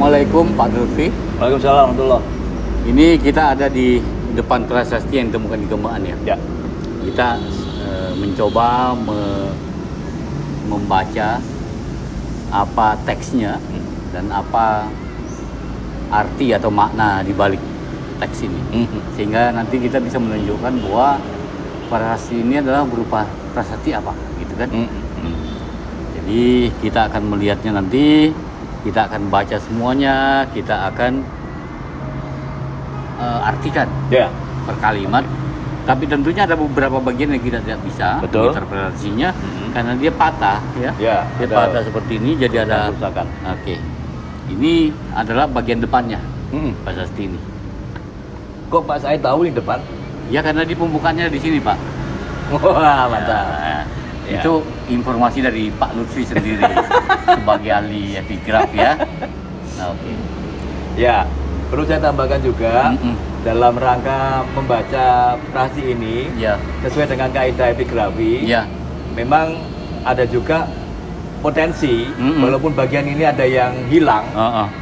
Assalamualaikum Pak Lutfi. Waalaikumsalam warahmatullahi. Ini kita ada di depan prasasti yang ditemukan di Gemaan ya. Ya. Kita mencoba membaca apa teksnya dan apa arti atau makna di balik teks ini. Sehingga nanti kita bisa menunjukkan bahwa prasasti ini adalah berupa prasasti apa, gitu kan? Jadi kita akan melihatnya nanti, kita akan baca semuanya, kita akan artikan per kalimat. Tapi tentunya ada beberapa bagian yang kita tidak bisa interpretasinya karena dia patah ya. Dia patah seperti ini, jadi ada kerusakan. Oke. Ini adalah bagian depannya prasasti ini. Kok Pak saya tahu di depan? Ya karena di pembukaannya di sini Pak. Wah, mantap. Ya. Itu informasi dari Pak Lutfi sendiri sebagai ahli epigraf ya. Oke. Ya, perlu saya tambahkan juga dalam rangka membaca prasasti ini sesuai dengan kaidah epigrafi. Memang ada juga potensi walaupun bagian ini ada yang hilang,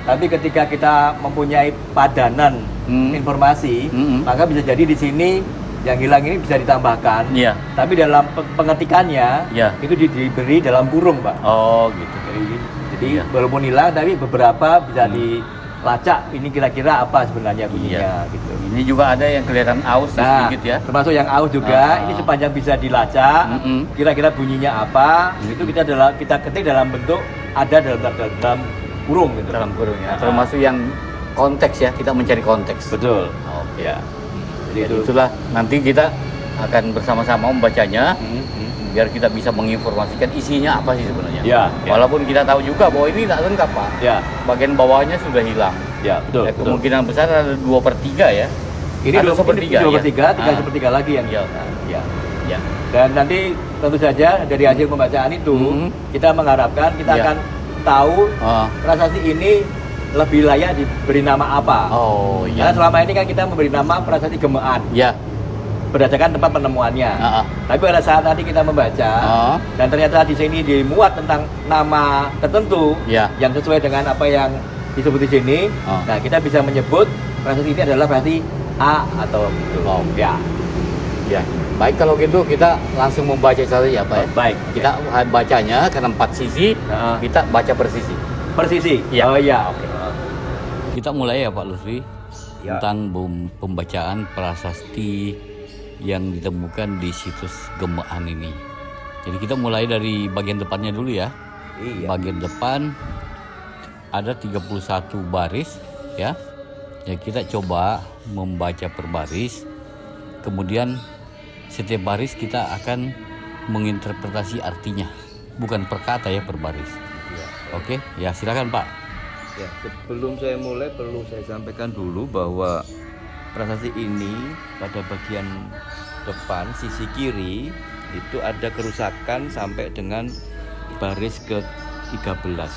tapi ketika kita mempunyai padanan informasi, maka bisa jadi di sini yang hilang ini bisa ditambahkan. Tapi dalam pengetikannya itu diberi dalam kurung, Pak. Oh, gitu. Jadi walaupun hilang, tapi beberapa bisa dilacak. Ini kira-kira apa sebenarnya bunyinya, gitu. Ini juga ada yang kelihatan aus sedikit ya. Termasuk yang aus juga. Ini sepanjang bisa dilacak. Kira-kira bunyinya apa? Itu kita ketik dalam bentuk ada dalam kurung, gitu. Dalam kurung ya. Termasuk yang konteks ya. Kita mencari konteks. Betul. Ya. Jadi itulah nanti kita akan bersama-sama membacanya biar kita bisa menginformasikan isinya apa sih sebenarnya. Walaupun kita tahu juga bahwa ini tidak lengkap Pak. Bagian bawahnya sudah hilang. Betul. Kemungkinan besar ada 2/3 ya. Ini 2/3, 3/3 lagi yang Dan nanti tentu saja dari hasil pembacaan itu kita mengharapkan kita akan tahu prasasti ini lebih layak diberi nama apa. Karena selama ini kan kita memberi nama prasasti Gemaan. Berdasarkan tempat penemuannya. Tapi pada saat nanti kita membaca dan ternyata di sini dimuat tentang nama tertentu yang sesuai dengan apa yang disebut di sini, nah kita bisa menyebut prasasti ini adalah berarti A atau gitu. Baik, kalau gitu kita langsung membaca saja ya Pak ya. Baik. Kita bacanya karena 4 sisi, kita baca per sisi. Per sisi? Oke. Kita mulai ya Pak Lutfi tentang pembacaan prasasti yang ditemukan di situs Gemaan ini. Jadi kita mulai dari bagian depannya dulu ya. Bagian depan ada 31 baris ya. Ya kita coba membaca per baris. Kemudian setiap baris kita akan menginterpretasi artinya, bukan per kata ya, per baris. Oke, ya silakan Pak. Ya, sebelum saya mulai perlu saya sampaikan dulu bahwa prasasti ini pada bagian depan sisi kiri itu ada kerusakan sampai dengan baris ke 14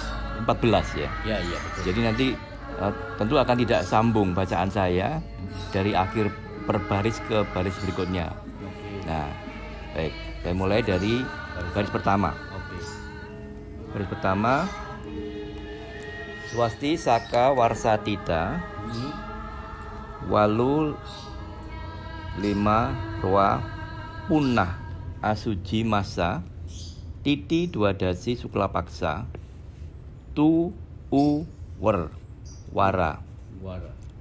ya. Betul. Jadi nanti tentu akan tidak sambung bacaan saya dari akhir per baris ke baris berikutnya. Nah, baik, saya mulai dari baris pertama. Baris pertama, Swasti Saka Warsatita Walu 5 Roa Punah Asuji Masa Titi Dwadasi Suklapaksa Tu U Wer Wara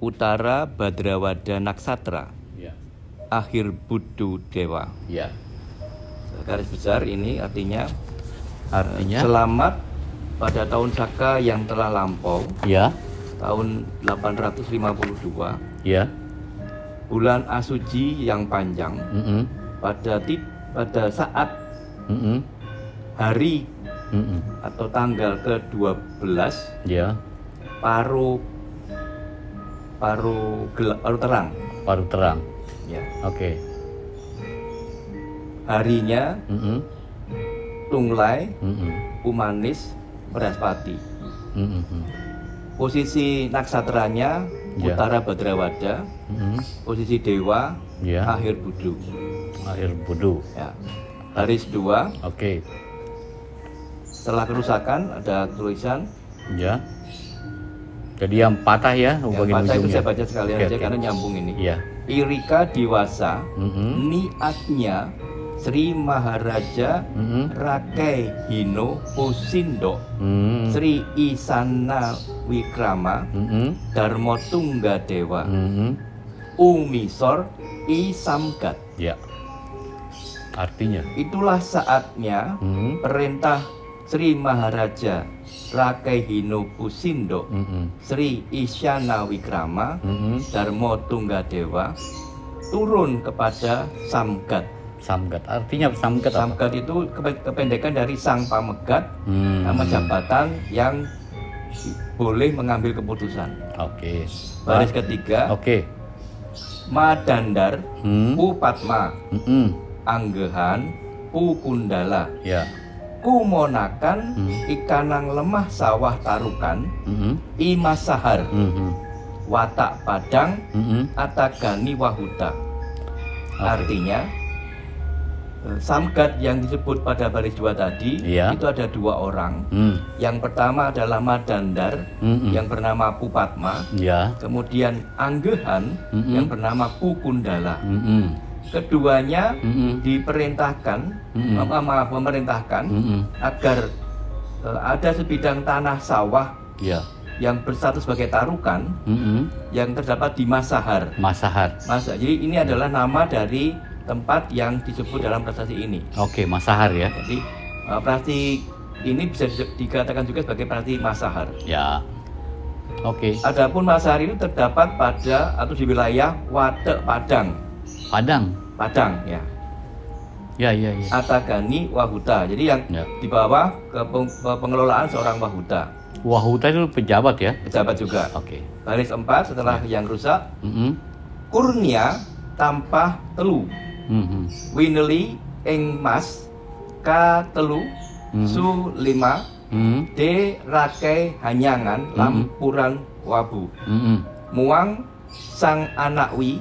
Utara Badrawada Naksatra Akhir Budu Dewa. Garis besar ini artinya selamat pada tahun Saka yang telah lampau, tahun 852, bulan Asuji yang panjang, pada saat hari atau tanggal ke-12, paruh terang. Oke. Harinya Tunglai, Umanis, Beraspati. Posisi naksatranya Utara Badrawada, posisi Dewa Akhir Budu. Baris 2. Setelah kerusakan ada tulisan Jadi yang patah ya, Yang bagian patah itu ujungnya. saya baca sekalian Oke, aja oke. karena nyambung ini. Iya. Irika Diwasa, Mhm. niatnya Sri Maharaja Mhm. Rakai Hino Pusindo, Mhm. Sri Isana Wikrama, Mhm. Dharma Tunggadewa, Mhm. Umisor Isamgat. Ya. Artinya. Itulah saatnya Mhm. perintah Sri Maharaja Rakai Hino Pusindo, Mhm. Sri Isyana Wikrama, Mhm. Dharma Tunggadewa turun kepada Samgat. Samgat. Artinya samgat apa? Samgat itu kependekan dari Sang Pamegat, nama jabatan yang boleh mengambil keputusan. Oke. Baris ketiga, Oke. Madandar, Hmm. Pupatma, Mhm. Anggehan, Pukundala, Ya. Kumonakan, Ikanang lemah sawah tarukan, Mhm. Imasahar, Mhm. Watak Padang, Mhm. Atagani Wahuta. Oke. Artinya Samgat yang disebut pada baris 2 tadi Iya. itu ada 2 orang. Hmm. Yang pertama adalah Madandar Mhm. yang bernama Pupatma, Ya. kemudian Anggehan yang bernama Pukundala. Mhm. Keduanya Mhm. diperintahkan, memerintahkan Mhm. agar ada sebidang tanah sawah Ya. yang bersatu sebagai tarukan Mhm. yang terdapat di Masahar. Masahar. Jadi ini adalah nama dari tempat yang disebut dalam prasasti ini. Oke, Masahar ya. Jadi prasasti ini bisa dikatakan juga sebagai prasasti Masahar. Ya. Oke. Adapun Masahar ini terdapat pada atau di wilayah Watek Padang. Padang. Ya. Ya, ya, ya. Atagani Wahuta. Jadi yang Ya. di bawah pengelolaan seorang Wahuta. Wahuta itu pejabat ya. Pejabat juga. Oke. Baris 4 setelah yang rusak, Mhm. Kurnia tampah telu. Mhm. Wineli ing mas ka telu su 5 Mhm. D rakai hanyangan lampuran wabu. Mhm. Muang sang anakwi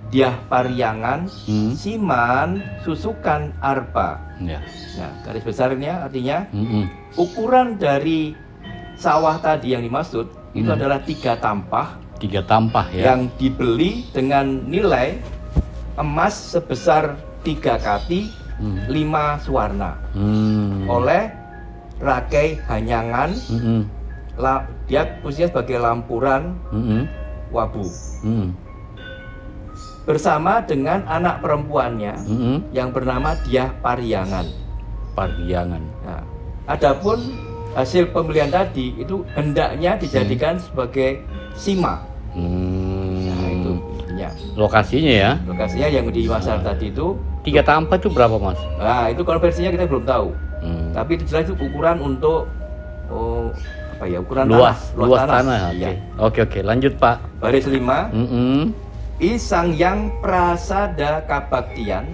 diah paryangan siman susukan arpa. Ya. Nah, garis besarnya artinya Mhm. ukuran dari sawah tadi yang dimaksud itu adalah 3 tampah 3 tampah ya. yang dibeli dengan nilai emas sebesar 3 kati 5 suwarna oleh Rakai Hanyangan. Mhm. Dia posisinya sebagai lampuran Mhm. wabu Mhm. bersama dengan anak perempuannya Mhm. yang bernama Diah Paryangan. Paryangan. Nah, adapun hasil pembelian tadi itu hendaknya dijadikan sebagai sima. Nah, itu intinya. Lokasinya ya. Lokasinya yang di Masahar tadi itu 3 tampah itu berapa, Mas? Nah, itu konversinya kita belum tahu. Hmm. Tapi itu jelas itu ukuran untuk ukuran Luas tanah. tanah. Oke. Iya. Oke, lanjut, Pak. Baris 5, Mhm. I Sangyang Prasada Kabaktian,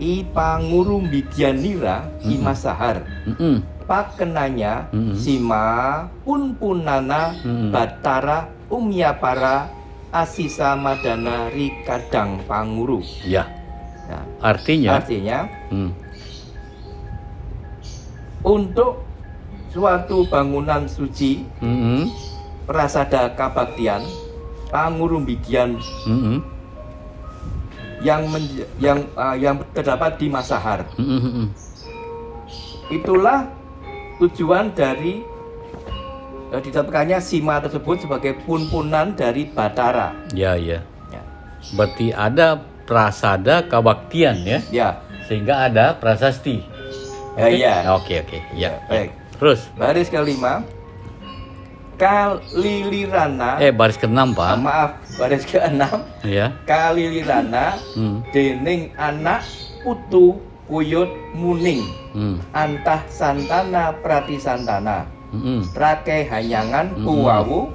I Panguru Bidyanira, I Masahar. Mhm. Pakenanya Sima Punpunana Batara Umyapara Asisa Madana Rikadang Panguru. Ya. Nah, Artinya. artinya untuk suatu bangunan suci Mhm. Prasada Kabaktian Pangurumbigian Mhm. yang terdapat di Masahar. Mhm. Itulah tujuan dari ditetapkannya sima tersebut sebagai punpunan dari Batara. Ya, ya. Ya. Berarti ada prasada kabaktian ya. Ya. Sehingga ada prasasti. Ya, iya. Oke. Ya. Baik. Terus Baris kelima, Kalilirana. baris ke-6, Pak. Maaf, baris ke-6. Ya. Kalilirana dening anak putu kuyut muning. Antah santana pratisantana. Rakai hanyangan puwawu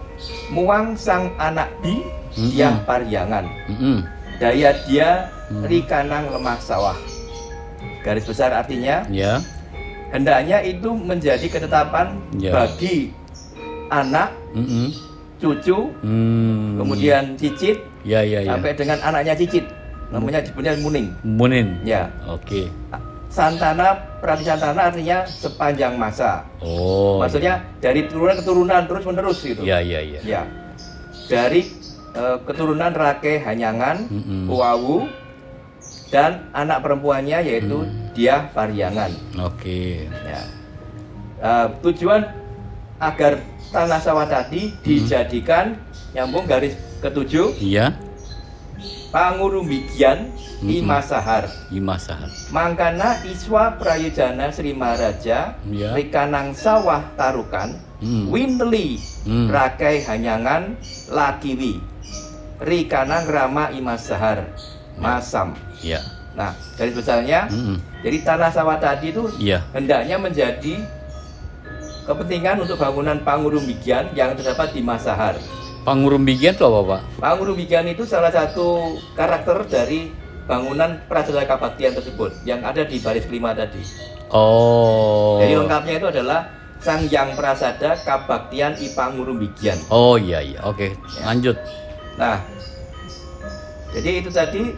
muang sang anak bi diah paryangan. Daya dia rikanang lemah sawah. Garis besar artinya Ya. hendaknya itu menjadi ketetapan Ya. bagi anak, cucu, kemudian cicit, Ya. sampai dengan anaknya cicit, namanya sebenarnya muning. Munin. Ya, Oke. Santana, Pradisantana artinya sepanjang masa. Oh. Maksudnya dari turunan ke turunan terus menerus gitu. Iya. Ya. Dari keturunan Rake Hanyangan, Uwawu, dan anak perempuannya yaitu Diah Pariangan. Oke. Ya. Tujuan agar tanah sawah tadi dijadikan, nyambung garis ke-7, Iya. Pangurumbigian Imasahar. Imasahar. Mangkana Iswa Prayojana Sri Maharaja, Iya. Rikanang Sawah Tarukan, Winteli Rakai Hanyangan Lakiwi, Rikanang Rama Imasahar Masam. Iya. Nah, garis besarnya, jadi tanah sawah tadi itu Iya. hendaknya menjadi kepentingan untuk bangunan Pangurumbigian yang terdapat di Masahar. Pangurumbigian itu apa, Pak? Pangurumbigian itu salah satu karakter dari bangunan Prasejarah Kabaktian tersebut yang ada di baris kelima tadi. Oh. Jadi lengkapnya itu adalah Sang Hyang Prasada Kabaktian I Pangurumbigian. Oh iya. Oke, lanjut. Nah, jadi itu tadi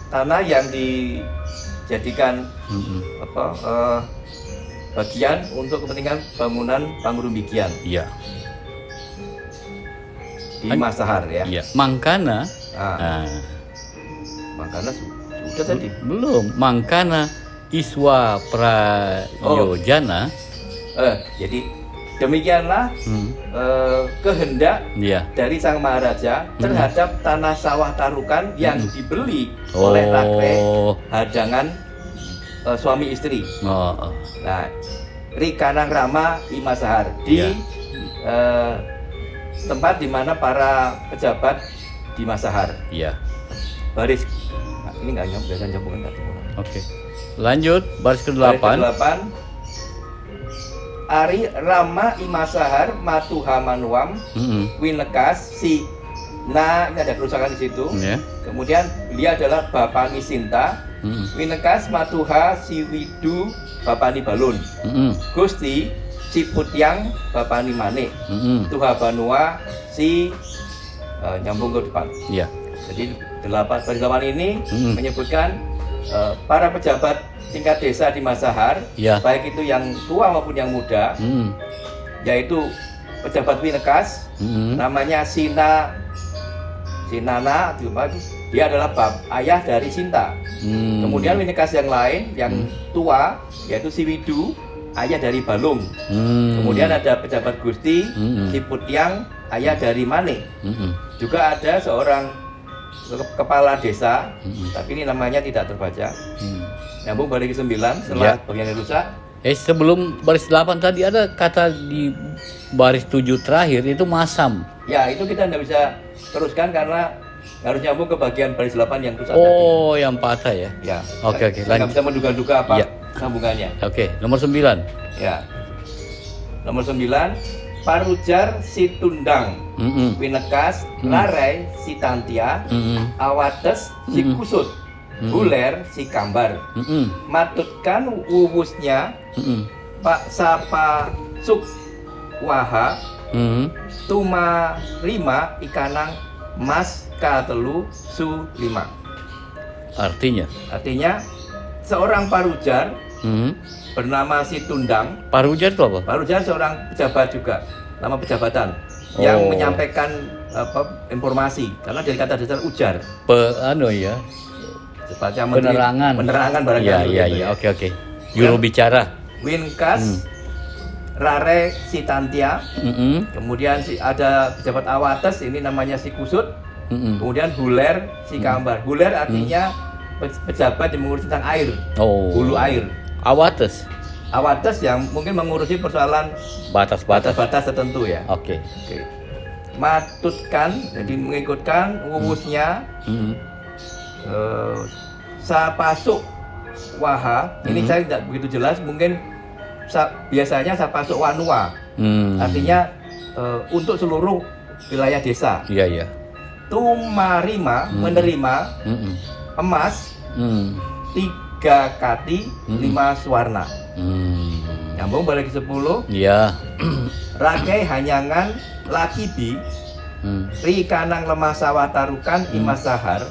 tanah yang dijadikan bagian untuk kepentingan bangunan Pangurumbigian Iya. di Masahar ya. Iya. Mangkana. Nah, makanya sudah tadi. Belum. Mangkana Iswa Prayojana. Jadi demikianlah kehendak Iya. dari Sang Maharaja terhadap tanah sawah Tarukan yang dibeli oleh Rake Hadangan suami istri. Oh. Nah, Rikanang Rama Imasahar di tempat di mana para pejabat di Masahar. Iya. Baris ini nggak nyambungin nggak. Oke. Lanjut baris ke-8. Baris ke-8. Ari Rama Imasahar Matuha Manuam Winekas si. Nah, ini ada kerusakan di situ. Yeah. Kemudian beliau adalah Bapani Sinta. Winekas Matuha si Widu Bapani Balun. Gusti si Putyang Bapani Manik. Tuha Banua si nyambung ke depan. Iya. Jadi baris 8 ini menyebutkan para pejabat tingkat desa di Masahar, baik itu yang tua maupun yang muda, yaitu pejabat Winekas, namanya Sinana, dia adalah ayah dari Sinta. Kemudian Winekas yang lain, yang tua, yaitu si Widu, ayah dari Balung. Kemudian ada pejabat Gusti, si Putyang, ayah dari Manik. Juga ada seorang kepala desa, tapi ini namanya tidak terbaca. Nyambung baris ke-9 setelah bagian yang rusak. Sebelum baris 8 tadi ada kata di baris 7 terakhir itu masam. Ya, itu kita tidak bisa teruskan karena harus nyambung ke bagian baris 8 yang rusak tadi. Oh, yang patah ya. Ya. Oke, Kita nggak bisa menduga-duga apa sambungannya. Oke, nomor 9. Ya. Nomor 9, Parujar Situndang, Winekas, Larai Sitantia, Awates si Kusut, Buler si Kambar, matutkan wuwusnya Pak Sapa Suk Waha, Tuma Rima Ikanang Mas Katelu Su 5. Artinya seorang Parujar bernama Situndang. Parujar itu apa? Parujar seorang pejabat juga, nama pejabatan yang menyampaikan informasi karena dari kata dasar ujar. Penerangan barangkali. Iya. Oke. Juru bicara. Winekas, Rare Sitantia. Kemudian ada pejabat Awates, ini namanya si Kusut. Kemudian Buler si Kambar. Buler artinya pejabat yang mengurus tentang air, hulu air. Awates yang mungkin mengurusi persoalan batas-batas tertentu ya. Oke. Matutkan, jadi mengikutkan wuwusnya Sapasuk Waha. Ini saya tidak begitu jelas, mungkin biasanya Sapasuk Wanua. Artinya untuk seluruh wilayah desa. Iya. Tumarima menerima emas 3 kati 5 suwarna. Nyambung balik ke 10. Iya. Rakai Hanyangan Lakibi Rikanang lemah sawah tarukan imasahar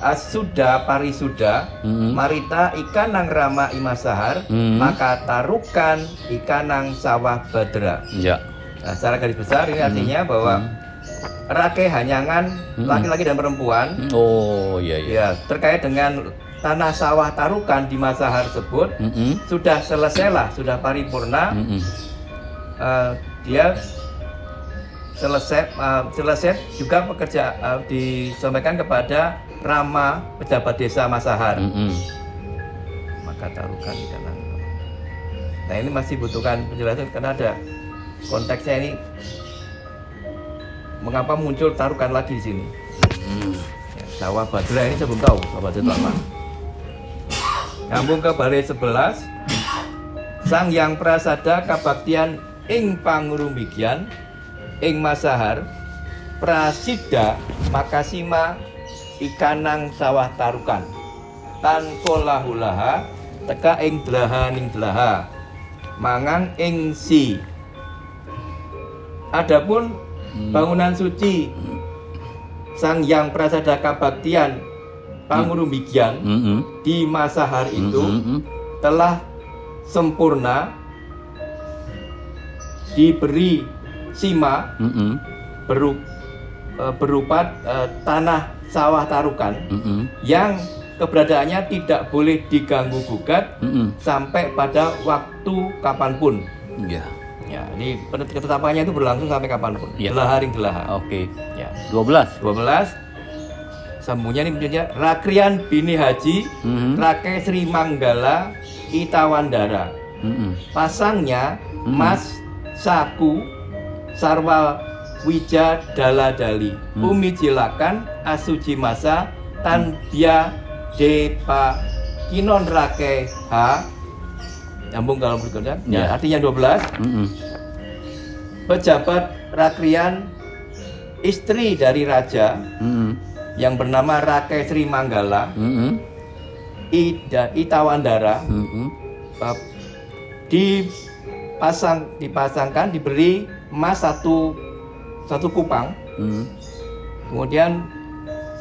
asuda parisuda marita ikanang rama imasahar maka tarukan ikanang sawah badra. Ya. Nah, secara garis besar ini artinya bahwa rake hanyangan laki-laki dan perempuan Oh iya iya. ya terkait dengan tanah sawah tarukan di Masahar tersebut sudah selesailah, sudah paripurna. Dia selesai juga pekerja disampaikan kepada Rama pejabat desa Masahar. Maka tarukan karena. Nah ini masih butuhkan penjelasan karena ada konteksnya ini. Mengapa muncul tarukan lagi di sini? Ya, sawah Badra ini saya belum tahu sawah Badra itu apa. Nyambung ke baris 11. Sang Yang Prasada kabaktian ing pangurumbigian ing Masahar prasida makasima ikanang sawah tarukan tanpa lahulaha teka ing dlaha ning dlaha mangang ing si. Adapun bangunan suci Sang Yang Prasada kabaktian pangurumbigian di Masahar itu telah sempurna diberi sima berupa tanah sawah tarukan yang keberadaannya tidak boleh diganggu gugat sampai pada waktu kapanpun. Ya. Ya, ini ketetapannya itu berlangsung sampai kapanpun. Delaha ring delaha. Oke. Ya. 12. Sambungnya ini menjadinya Rakrian Bini Haji Rake Sri Manggala Itawandara. Pasangnya Mas Saku Sarwa Wija Daladali Umi Jilakan Asuji Masa Tanbia Depa Kinon Rake H. Nyambung kalau berikutnya. Ya, artinya 12. Pejabat Rakrian istri dari raja yang bernama Rake Sri Manggala Itawandara dipasangkan diberi emas satu kupang. Kemudian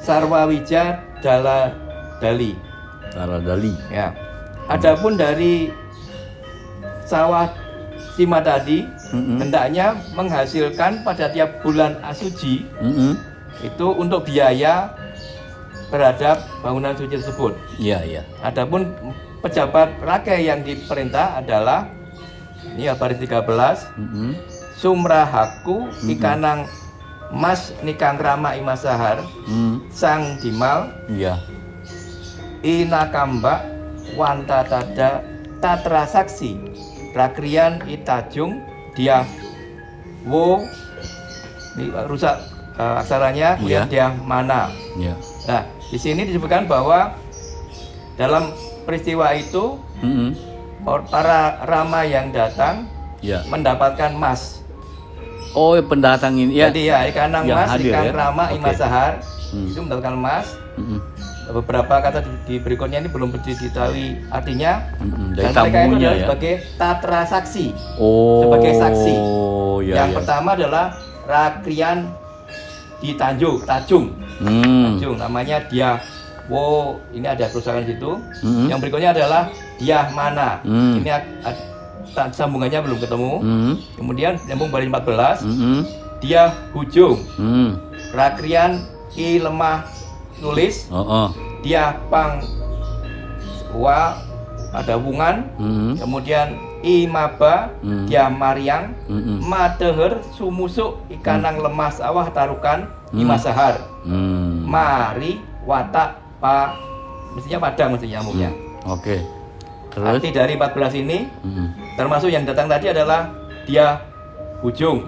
Sarwawija Daladali. Ya. Adapun dari sawah sima tadi hendaknya menghasilkan pada tiap bulan Asuci itu untuk biaya terhadap bangunan suci tersebut. Iya, iya. Adapun pejabat rakyat yang diperintah adalah ini baris 13 Sumrahaku ikanang Mas Nikang Rama Imasahar Sang Dimal Iya. Inakamba Wanta Tada Tatra Saksi Rakrian Itajung Dia Wo ini rusak aksaranya kemudian dia mana. Iya. Nah, di sini disebutkan bahwa dalam peristiwa itu para rama yang datang mendapatkan emas. Oh, pendatang ini ya. Jadi ya ikanang emas, ikan ya? rama Imasahar itu mendapatkan emas. Beberapa kata di berikutnya ini belum diketahui artinya. Dan mereka itu adalah sebagai tatra saksi. Sebagai saksi. Yang pertama adalah Rakrian di Tajung, namanya dia. Wow, ini ada kerusakan di situ. Yang berikutnya adalah dia mana. Ini sambungannya belum ketemu. Kemudian nyambung baris 14. Dia hujung. Rakrian i lemah nulis. Dia pang wa ada hubungan. Kemudian i maba dia mariang. Madeher sumusuk ikanang lemah sawah tarukan Imasahar. Mari watak pa mestinya padang mestinya nyambungnya. Oke. Terus arti dari 14 ini termasuk yang datang tadi adalah dia hujung.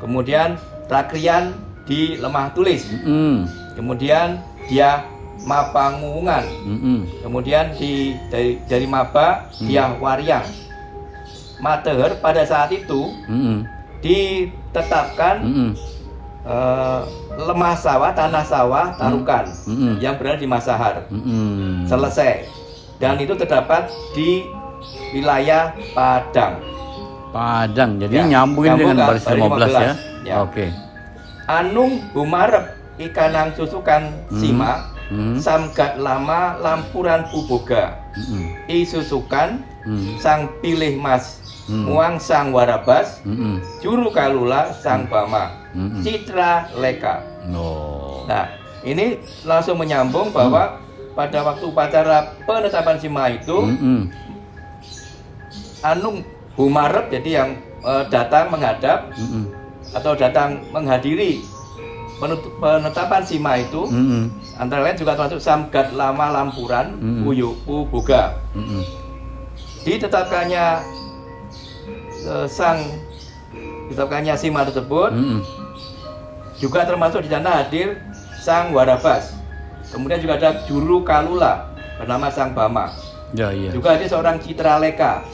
Kemudian Rakrian di lemah tulis. Kemudian dia mapangungan. Kemudian dari maba dia wariang. Mateher pada saat itu ditetapkan lemah sawah, tanah sawah tarukan yang berada di Masahar. Selesai. Dan itu terdapat di wilayah Padang. Jadi nyambungin dengan baris 15 ya. Ya. Oke. Anung bumarep ikanang susukan sima samgat lama lampuran puboga I susukan sang pilih mas muang sang warabas juru kalula sang bama citra leka. Nah ini langsung menyambung bahwa pada waktu upacara penetapan sima itu Anung bumarep, jadi yang datang menghadap atau datang menghadiri penetapan sima itu antara lain juga termasuk samgat lama lampuran uyuku boga. Ditetapkannya ditetapkannya sima tersebut juga termasuk di sana hadir sang warabas, kemudian juga ada juru kalula bernama sang bama. Ya, iya. Juga ada seorang citra leka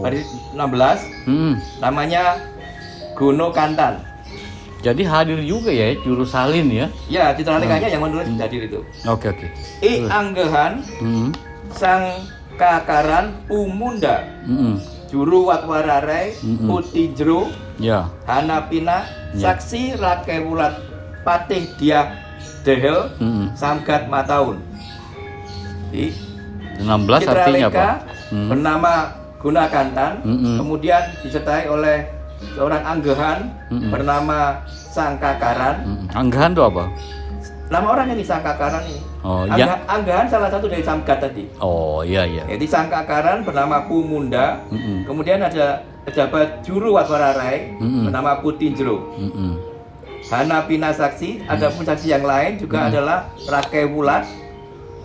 hari 16 namanya Gono Kantan. Jadi hadir juga ya juru salin ya. Ya, citra lekanya yang menulis hadir itu. Oke. I anggehan sang kakaran umunda juru watwararai utijro Ya. hanapina saksi rakewulat patih dia dehel samgat mataun. Di 16 citra artinya leka apa? bernama Guna Kantan, kemudian disertai oleh seorang anggehan bernama Sang Kakaran. Anggahan itu apa? Nama orangnya di Sang Kakaran ini. Oh, ya. Anggahan salah satu dari Samgat tadi. Oh, iya. Jadi Sang Kakaran bernama Pumunda, kemudian ada pejabat juru watwararai bernama Putinjro. Hanapina saksi, ada pun saksi yang lain juga adalah Rakewulat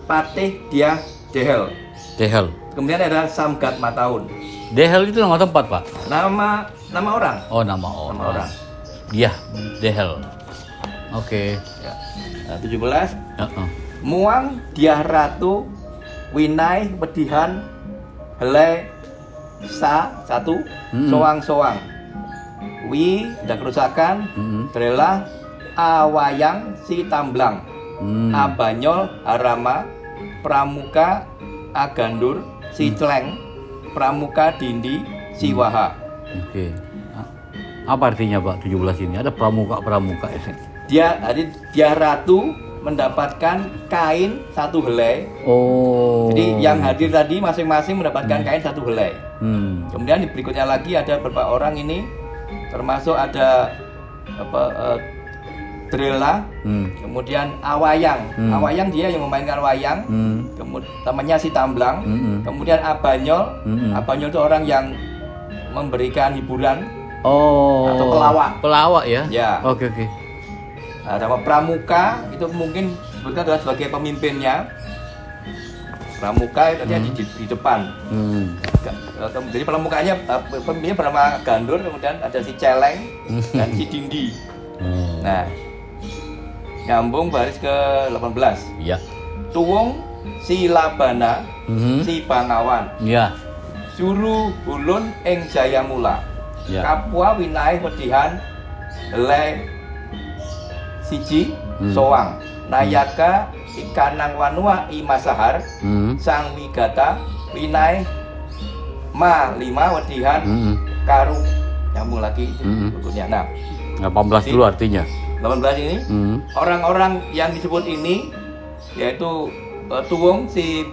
Patih Dia Dehel. Kemudian ada Samgat Mataun. Dehel itu nama tempat, Pak? Nama orang. Oh, nama orang. Iya, Dehel. Oke. Ya. Nah, 17. Uh-uh. Muang Diah Ratu Winai Wedihan Helai Sa satu Soang Wi ada kerusakan Drela Awayang Si Tamblang Abanyol Harama Pramuka Agandur Si Celeng Pramuka Dindi Si Waha. Oke. Apa artinya Pak 17 ini? Ada pramuka ya? Dia Ratu mendapatkan kain satu helai. Oh. Jadi yang hadir tadi masing-masing mendapatkan kain satu helai. Kemudian di berikutnya lagi ada beberapa orang ini, termasuk ada Drela, kemudian Awayang. Awayang dia yang memainkan wayang. Kemudian namanya Si Tamblang. Kemudian Abanyol. Abanyol itu orang yang memberikan hiburan. Oh. Atau pelawak. Pelawak ya? Ya. Oke. Nah, nama Pramuka itu mungkin sebetulnya adalah sebagai pemimpinnya. Pramuka itu artinya di depan. Jadi pramukanya pemimpinnya bernama Gandur, kemudian ada si Celeng dan si Dindi. Nah, nyambung baris ke 18. Iya. Tuwung si Labana, si Bangawan. Iya. Juru Hulun ing Jayamula. Ya. Kapua Winai Wedihan Le Siji Soang Nayaka Ikanang Wanua Imasahar Sang Wigata Winai Ma 5 Wedihan Karu. Nyambung lagi itu bukunya. Nah, 18 dulu artinya. 18 ini orang-orang yang disebut ini yaitu Tuwung si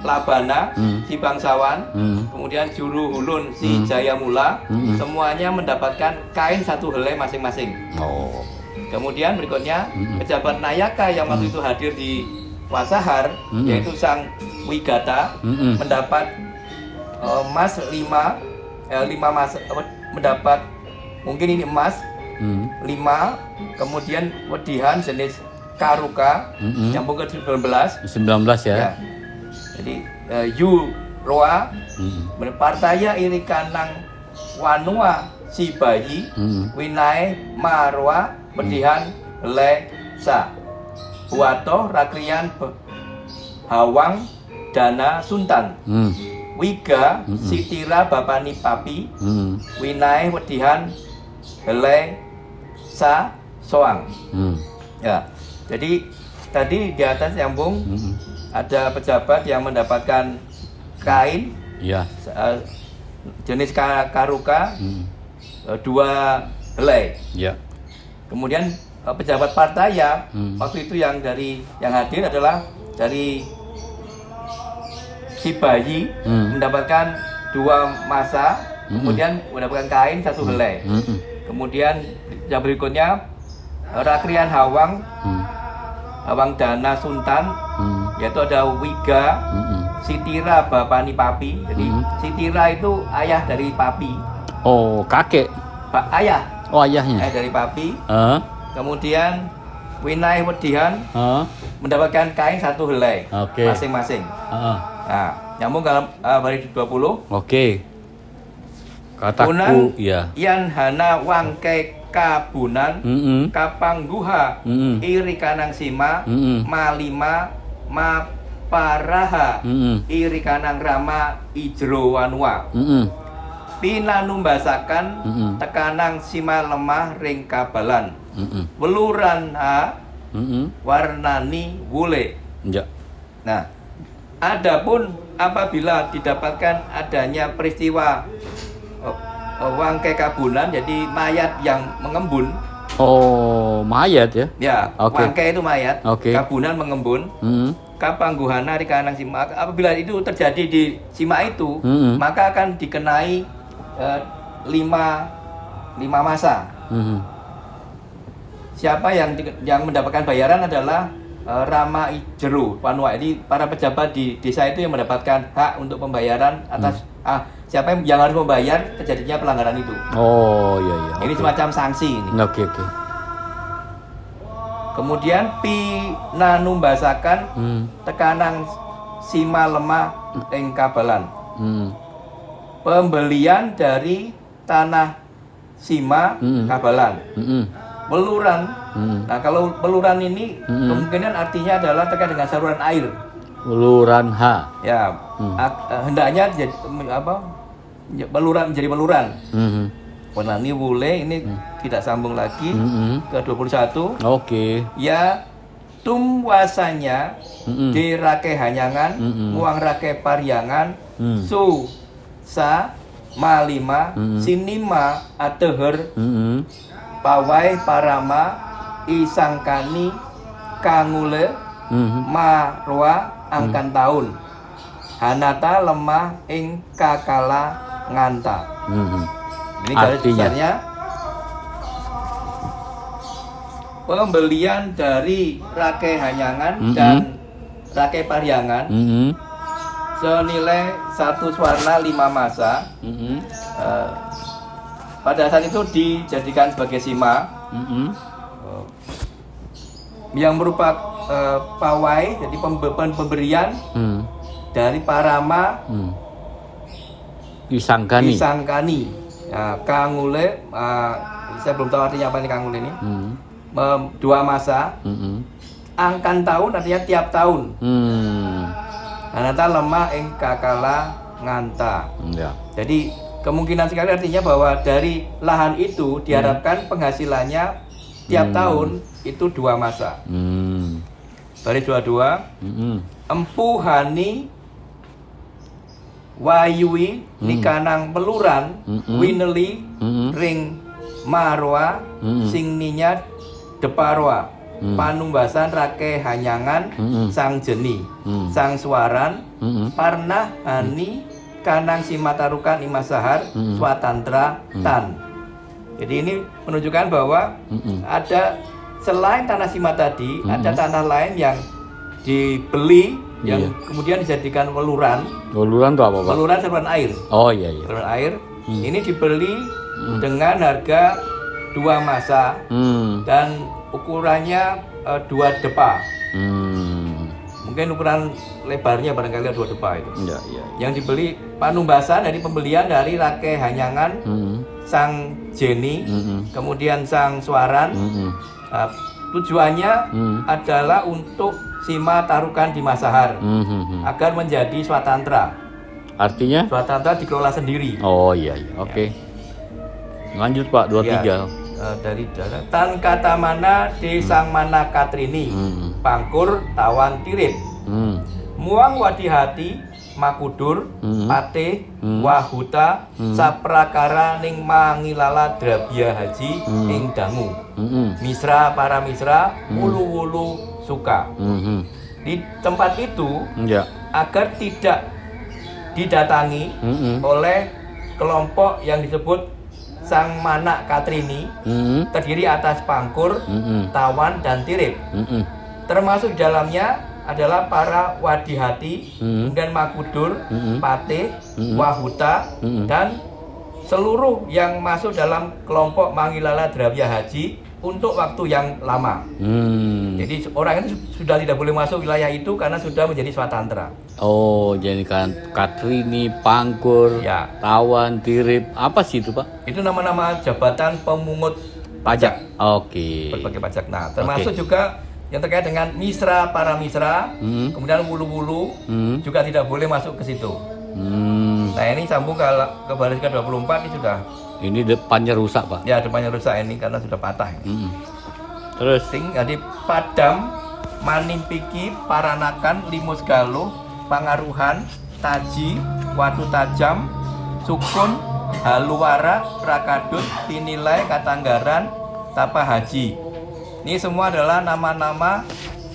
Labana, si Bangsawan, kemudian Juru Hulun, si Jayamula, semuanya mendapatkan kain satu helai masing-masing. Oh. Kemudian berikutnya pejabat Nayaka yang waktu itu hadir di Wasahar, yaitu Sang Wigata, mendapat emas 5 emas, mendapat mungkin ini emas 5, kemudian wedihan jenis karuka, nyambung ke 19 ya. Jadi Yu Roa Partaya Irikanang Wanua Si Bayi Winai Marwa Wedihan Le Sa Buato Rakrian Hawang Dana Suntan Wiga Sitira Bapani Papi Winai Wedihan Le Sa Soang. Ya. Jadi tadi di atas nyambung ada pejabat yang mendapatkan kain jenis karuka 2 helai. Ya. Kemudian pejabat partai ya waktu itu yang hadir adalah dari si bayi mendapatkan 2 masa, kemudian mendapatkan kain 1 helai. Kemudian yang berikutnya Rakrian Hawang, Hawang Dana Sultan, yaitu ada Wiga, Sitira Bapani Papi. Jadi Sitira itu ayah dari Papi. Oh, kakek. Ayah. Oh, ayahnya. Ayah dari Papi. Kemudian Winai Wedihan mendapatkan kain 1 helai masing-masing. Nah, nyambung dalam baris 20. Oke. Kataku ya. Yan hana wangke kabunan kapangguha iri kanang sima malima maparaha iri kanang rama ijro wanwa pinanumbasakan tekanang sima lemah ring kabalan weluran ha warnani wule. Ya. Nah, adapun apabila didapatkan adanya peristiwa wangke kabunan, jadi mayat yang mengembun. Oh, mayat ya? Ya, wangke itu mayat, kabunan mengembun. Kapangguhana di kanang sima. Apabila itu terjadi di sima itu, maka akan dikenai 5 masa. Siapa yang mendapatkan bayaran adalah Rama Ijero Wanwa. Jadi para pejabat di desa itu yang mendapatkan hak untuk pembayaran atas siapa yang harus membayar terjadinya pelanggaran itu. Oh iya iya. Ini semacam sanksi ini. Oke. Kemudian pinanumbasakan tekanang sima lemah ing kabalan. Pembelian dari tanah sima kabalan. Peluran. Nah, kalau peluran ini kemungkinan artinya adalah terkait dengan saluran air. Peluran H. Ya, hendaknya jadi peluran menjadi peluran. Warnani wule ini tidak sambung lagi ke 21. Oke. Ya, tumwasanya di rake hanyangan, muang rake paryangan, su sa malima sinima ateher pawai parama isangkani kangule marwa angkan tahun hanata lemah ing kakala nganta. Ini garis besarnya pembelian dari rake hanyangan dan rake paryangan senilai 1 swarna 5 masa. Pada saat itu dijadikan sebagai sima yang berupa pawai, jadi pemberian dari parama Isangkani. Nah, kangule, saya belum tahu artinya apa ini kangule ini. 2 masa. Angkan tahun artinya tiap tahun. Anata lemah ing kakala nganta. Jadi kemungkinan sekali artinya bahwa dari lahan itu diharapkan penghasilannya tiap tahun itu 2 masa. Baris 22. Empuhani wayui nikanang peluran wineli ring marwa singninya deparwa panumbasan rake hanyangan sang jeni sang suaran parnah hani kanang simatarukan imasahar swatantra tan. Jadi ini menunjukkan bahwa ada selain tanah sima tadi ada tanah lain yang dibeli yang kemudian dijadikan weluran. Weluran itu apa, Pak? Weluran saluran air. Oh iya. Saluran air. Ini dibeli dengan harga 2 masa dan ukurannya 2 depa. Mungkin ukuran lebarnya barangkali 2 depa itu. Yang dibeli panumbasan dari pembelian dari rake hanyangan sang jeni, kemudian sang suaran. Tujuannya adalah untuk sima tarukan di Masahar agar menjadi swatantra. Artinya? Swatantra dikelola sendiri. Oh iya. Oke. Lanjut Pak, 23. Dari tan kata mana di sang mana katrini pangkur tawan tirit muang wadi hati makudur, pate, wahuta, saprakara ning mangilala drabya haji ing dangu. Misra para misra, wulu-wulu suka. Di tempat itu agar tidak didatangi oleh kelompok yang disebut Sang Manak Katrini, terdiri atas Pangkur, Tawan, dan Tirip. Termasuk dalamnya adalah para Wadihati, kemudian Makudur, Pate, Wahuta, dan seluruh yang masuk dalam kelompok Mangilala Drabya Haji untuk waktu yang lama. Jadi orang itu sudah tidak boleh masuk wilayah itu karena sudah menjadi swatantra. Oh, jadi kan Katrini, Pangkur, Tawan, Tirip, apa sih itu Pak? Itu nama-nama jabatan pemungut pajak. Oke. Berbagai pajak. Nah, termasuk juga yang terkait dengan misra para misra, kemudian wulu-wulu juga tidak boleh masuk ke situ. Nah, ini sambung ke baris ke-24 ini sudah. Ini depannya rusak Pak. Ya, depannya rusak ini karena sudah patah. Terus Jadi Padam, Manimpiki, Paranakan, Limus Galuh, Pangaruhan, Taji, Watu Tajam, Sukun, Haluwara, Prakadut, Tinilai, Katanggaran, Tapa Haji. Ini semua adalah nama-nama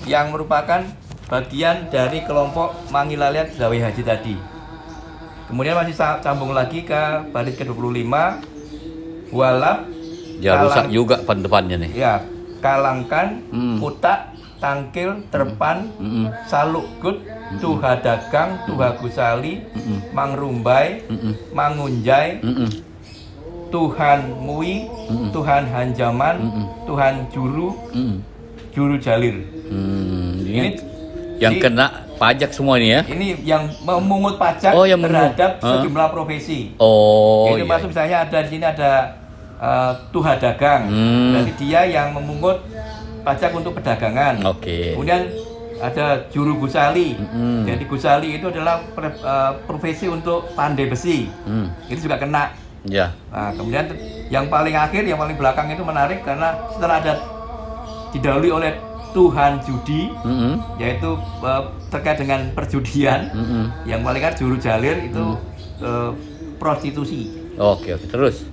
yang merupakan bagian dari kelompok Mangilala Drabya Haji tadi. Kemudian masih sambung lagi ke baris ke-25, Walap, ya rusak juga depannya nih. Ya, Kalangkan, Putak, Tangkil, Terpan, Salukgut, Tuha Dagang, Tuha Gusali, Mangrumbai, Mangunjai, Tuhan Mui, Tuhan Hanjaman, Tuhan Juru, Juru Jalir. Ini yang kena pajak semua ini ya? Ini yang memungut pajak terhadap sejumlah profesi. Ini masuk misalnya ada di sini ada Tuha Dagang, berarti dia yang memungut pajak untuk perdagangan. Kemudian ada Juru Gusali, jadi Gusali itu adalah profesi untuk pandai besi, itu juga kena. Nah, kemudian yang paling akhir, yang paling belakang itu menarik karena setelah ada didahului oleh Tuhan Judi, yaitu terkait dengan perjudian. Yang paling akhir Juru Jalir itu prostitusi. Terus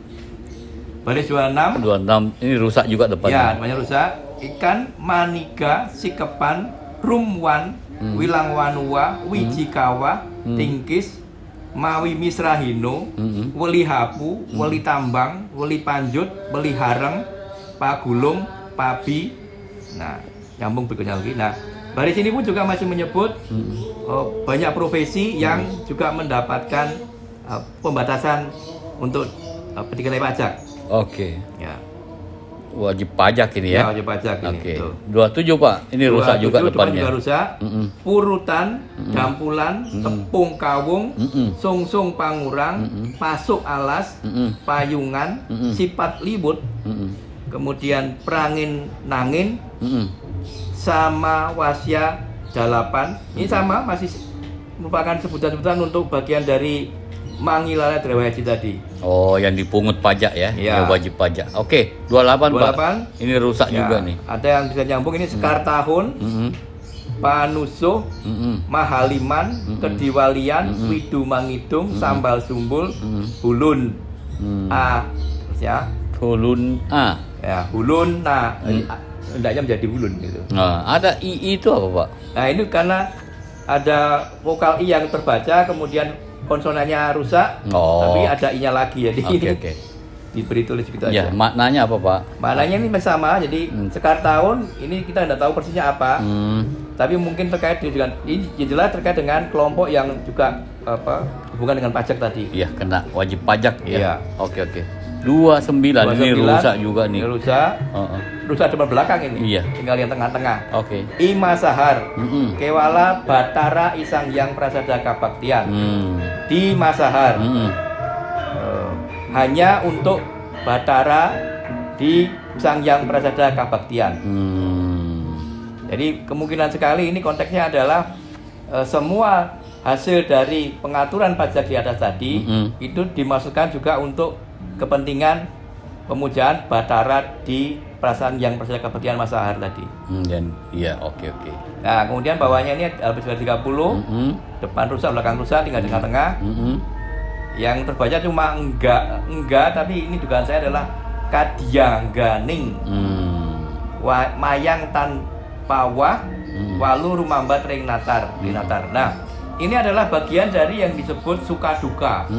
baris 26 ini rusak juga depannya. Ya, depannya rusak. Ikan Maniga, Sikepan, Rumwan, Wilangwanua, Wijikawa, Tingkis, Mawi Misrahino, Weli Hapu, Weli Tambang, Weli Panjut, Weli Hareng, Pagulung, Pabi. Nah, nyambung berikutnya lagi. Nah, baris ini pun juga masih menyebut banyak profesi yang juga mendapatkan pembatasan untuk dikenakan pajak. Ya. Wajib pajak ini ya? Wajib pajak ini. 27 Pak, ini rusak juga depannya. Juga rusak. Purutan, Dampulan, Tepung Kawung, Sungsung Pangurang, Pasuk Alas, Payungan, Sipat Libut, kemudian Prangin Nangin, sama Wasya Jalapan. Ini sama masih merupakan sebutan-sebutan untuk bagian dari Mangilala Drabya Haji tadi. Yang dipungut pajak ya, yang wajib pajak. 28 Pak. Ini rusak juga nih. Ada yang bisa nyambung ini Sekar Tahun, Panusuh, Mahaliman, Kediwalian, Widu Mangidung, Sambal Sumbul, Hulun, Hulun Hulun. Nah, hendaknya menjadi Hulun gitu. Ada I itu apa Pak? Nah, ini karena ada vokal I yang terbaca, kemudian konsonannya rusak, tapi ada I-nya lagi, jadi diberi tulis gitu aja. Maknanya apa Pak? Maknanya ini sama, jadi Sekar Tahun ini kita tidak tahu persisnya apa, tapi mungkin terkait dengan ini jelas terkait dengan kelompok yang juga hubungan dengan pajak tadi. Iya, kena wajib pajak ya. 29 ini rusak juga nih. Rusak depan belakang ini. Tinggal yang tengah-tengah. Ima Sahar, Kewala Batara Isang Yang Prasada Kabaktian. Di Masahar. Hanya untuk Batara di Sang Yang Prasada Kabaktian. Jadi kemungkinan sekali ini konteksnya adalah semua hasil dari pengaturan pajak di atas tadi itu dimasukkan juga untuk kepentingan pemujaan Batara di perasaan yang percaya kebaktian Mas Sahar tadi. Dan iya, oke. Nah, kemudian bawahnya ini habis 30, depan rusak, belakang rusak, tinggal tengah-tengah. Yang terbaca cuma enggak, tapi ini dugaan saya adalah Kadyangganing. Mayang tanpa wah, walu rumambat ring natar. Nah, ini adalah bagian dari yang disebut suka duka.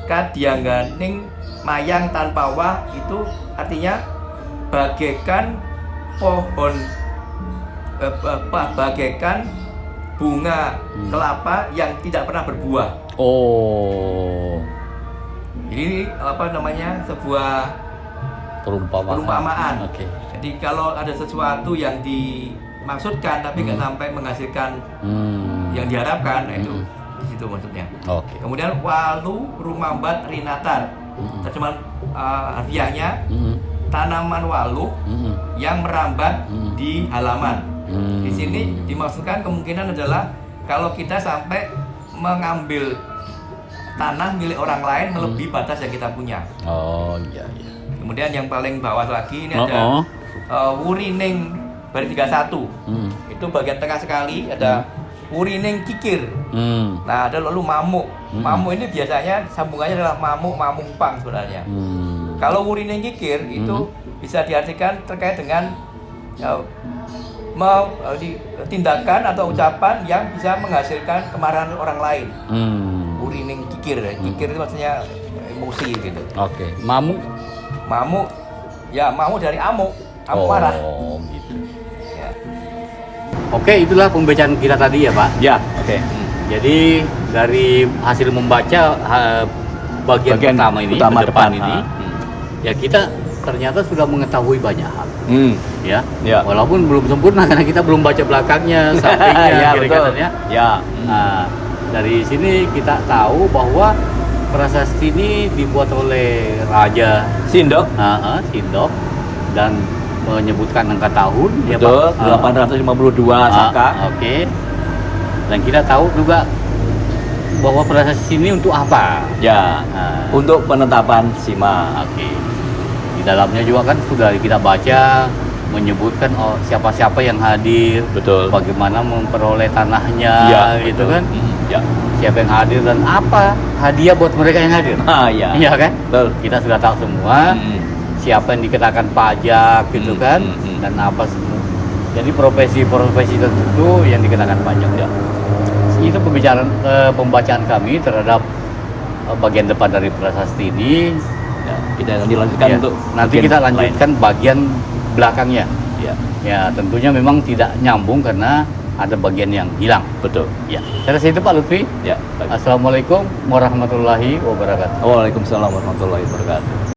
Kadyangganing mayang tanpa wah itu artinya bagaikan pohon, bagaikan bunga kelapa yang tidak pernah berbuah. Oh. Ini apa namanya, sebuah perumpamaan. Oke. Jadi kalau ada sesuatu yang dimaksudkan tapi nggak sampai menghasilkan yang diharapkan, nah itu di situ maksudnya. Oke. Kemudian walu rumambat rinatar, terjemahan harfiahnya tanaman walu yang merambat di halaman. Di sini dimaksudkan kemungkinan adalah kalau kita sampai mengambil tanah milik orang lain melebihi batas yang kita punya. Oh iya. Kemudian yang paling bawah lagi ini ada wurining baris 31. Itu bagian tengah sekali ada wurining kikir. Nah, ada lalu mamuk. Mamuk ini biasanya sambungannya adalah mamuk-mamungpang sebenarnya. Kalau wurining kikir itu bisa diartikan terkait dengan tindakan atau ucapan yang bisa menghasilkan kemarahan orang lain. Wurining kikir itu maksudnya emosi gitu. Oke. Mamuk dari amuk marah. Oh gitu. Ya. Oke, itulah pembacaan kita tadi ya Pak. Ya, oke. Jadi dari hasil membaca bagian pertama ini, utama depan depan ini, ya kita ternyata sudah mengetahui banyak hal. Ya. Walaupun belum sempurna karena kita belum baca belakangnya, sampingnya, kiri kanannya. Ya. Nah, dari sini kita tahu bahwa prasasti ini dibuat oleh Raja Sindok. Sindok dan menyebutkan angka tahun. Betul, 852 Saka. Oke. Dan kita tahu juga bahwa prasasti ini untuk apa? Ya. Untuk penetapan sima. Oke. Di dalamnya juga kan sudah kita baca menyebutkan siapa-siapa yang hadir, Betul. bagaimana memperoleh tanahnya, gitu betul. kan? Ya. Siapa yang hadir dan apa hadiah buat mereka yang hadir. Iya. Iya kan? Betul. Kita sudah tahu semua siapa yang dikenakan pajak gitu kan, dan apa semua. Jadi profesi-profesi tertentu yang dikenakan pajak. Ya. Itu pembacaan kami terhadap bagian depan dari prasasti ini. Ya, kita lanjutkan untuk nanti kita lanjutkan bagian belakangnya. Ya, tentunya memang tidak nyambung karena ada bagian yang hilang. Betul. Ya. Saya rasa itu Pak Lutfi. Ya. Assalamualaikum warahmatullahi wabarakatuh. Waalaikumsalam warahmatullahi wabarakatuh.